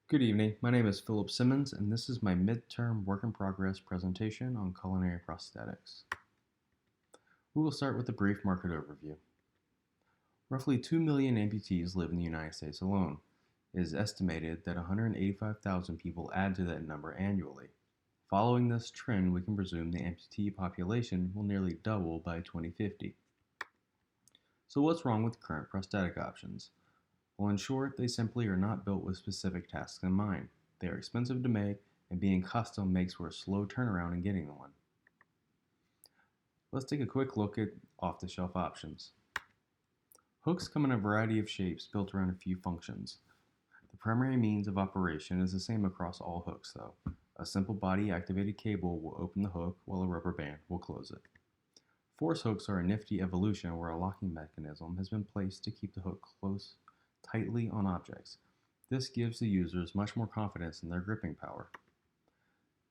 Good evening. My name is Philip Simmons, and this is my midterm work in progress presentation on culinary prosthetics. We will start with a brief market overview. Roughly 2 million amputees live in the United States alone. It is estimated that 185,000 people add to that number annually. Following this trend, we can presume the amputee population will nearly double by 2050. So, what's wrong with current prosthetic options? Well, in short, they simply are not built with specific tasks in mind. They are expensive to make, and being custom makes for a slow turnaround in getting one. Let's take a quick look at off-the-shelf options. Hooks come in a variety of shapes built around a few functions. The primary means of operation is the same across all hooks, though. A simple body-activated cable will open the hook, while a rubber band will close it. Force hooks are a nifty evolution where a locking mechanism has been placed to keep the hook close tightly on objects. This gives the users much more confidence in their gripping power.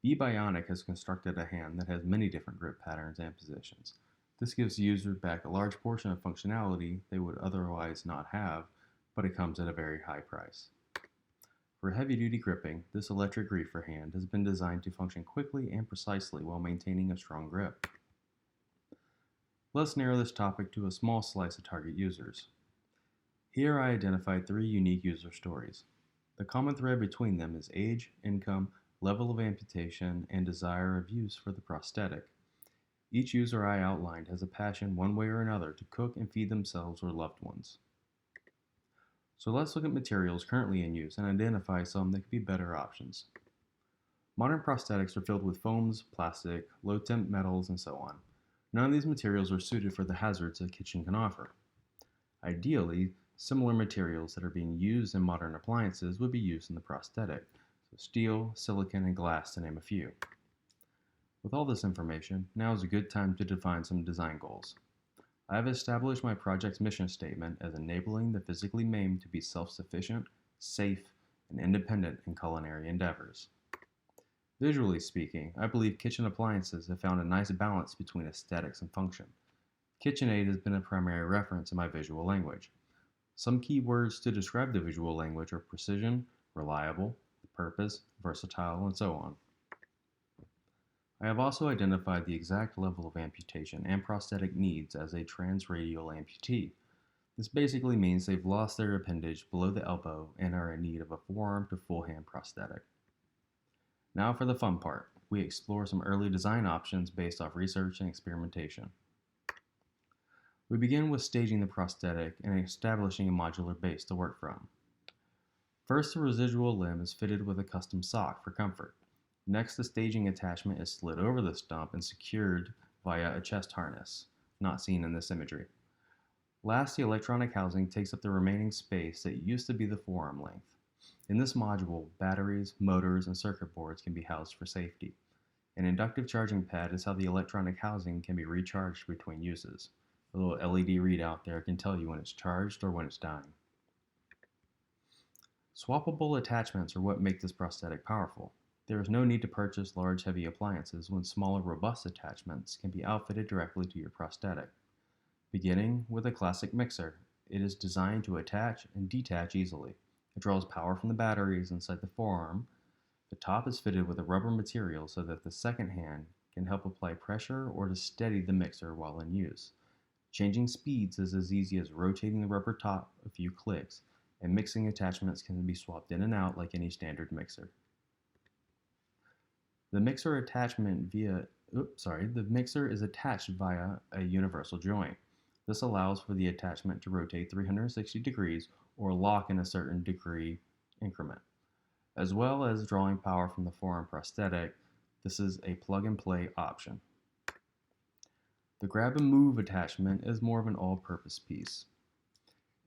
Bionic has constructed a hand that has many different grip patterns and positions. This gives the user back a large portion of functionality they would otherwise not have, but it comes at a very high price. For heavy-duty gripping, this electric griefer hand has been designed to function quickly and precisely while maintaining a strong grip. Let's narrow this topic to a small slice of target users. Here I identified 3 unique user stories. The common thread between them is age, income, level of amputation, and desire of use for the prosthetic. Each user I outlined has a passion one way or another to cook and feed themselves or loved ones. So let's look at materials currently in use and identify some that could be better options. Modern prosthetics are filled with foams, plastic, low-temp metals, and so on. None of these materials are suited for the hazards a kitchen can offer. Ideally, similar materials that are being used in modern appliances would be used in the prosthetic, so steel, silicon, and glass to name a few. With all this information, now is a good time to define some design goals. I have established my project's mission statement as enabling the physically maimed to be self-sufficient, safe, and independent in culinary endeavors. Visually speaking, I believe kitchen appliances have found a nice balance between aesthetics and function. KitchenAid has been a primary reference in my visual language. Some key words to describe the visual language are precision, reliable, purpose, versatile, and so on. I have also identified the exact level of amputation and prosthetic needs as a transradial amputee. This basically means they've lost their appendage below the elbow and are in need of a forearm to full hand prosthetic. Now for the fun part. We explore some early design options based off research and experimentation. We begin with staging the prosthetic and establishing a modular base to work from. First, the residual limb is fitted with a custom sock for comfort. Next, the staging attachment is slid over the stump and secured via a chest harness, not seen in this imagery. Last, the electronic housing takes up the remaining space that used to be the forearm length. In this module, batteries, motors, and circuit boards can be housed for safety. An inductive charging pad is how the electronic housing can be recharged between uses. A little LED readout there can tell you when it's charged or when it's dying. Swappable attachments are what make this prosthetic powerful. There is no need to purchase large heavy appliances when smaller robust attachments can be outfitted directly to your prosthetic. Beginning with a classic mixer, it is designed to attach and detach easily. It draws power from the batteries inside the forearm. The top is fitted with a rubber material so that the second hand can help apply pressure or to steady the mixer while in use. Changing speeds is as easy as rotating the rubber top a few clicks, and mixing attachments can be swapped in and out like any standard mixer. The mixer is attached via a universal joint. This allows for the attachment to rotate 360 degrees or lock in a certain degree increment. As well as drawing power from the forearm prosthetic, this is a plug-and-play option. The grab and move attachment is more of an all-purpose piece.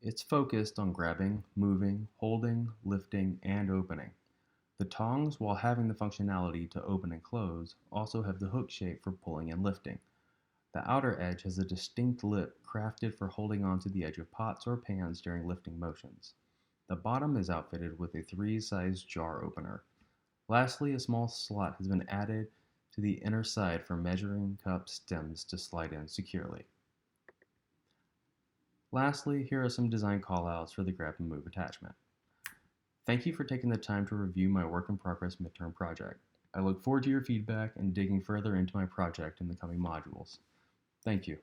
It's focused on grabbing, moving, holding, lifting, and opening. The tongs, while having the functionality to open and close, also have the hook shape for pulling and lifting. The outer edge has a distinct lip crafted for holding onto the edge of pots or pans during lifting motions. The bottom is outfitted with a 3-size jar opener. Lastly, a small slot has been added to the inner side for measuring cup stems to slide in securely. Lastly, here are some design callouts for the grab and move attachment. Thank you for taking the time to review my work in progress midterm project. I look forward to your feedback and digging further into my project in the coming modules. Thank you.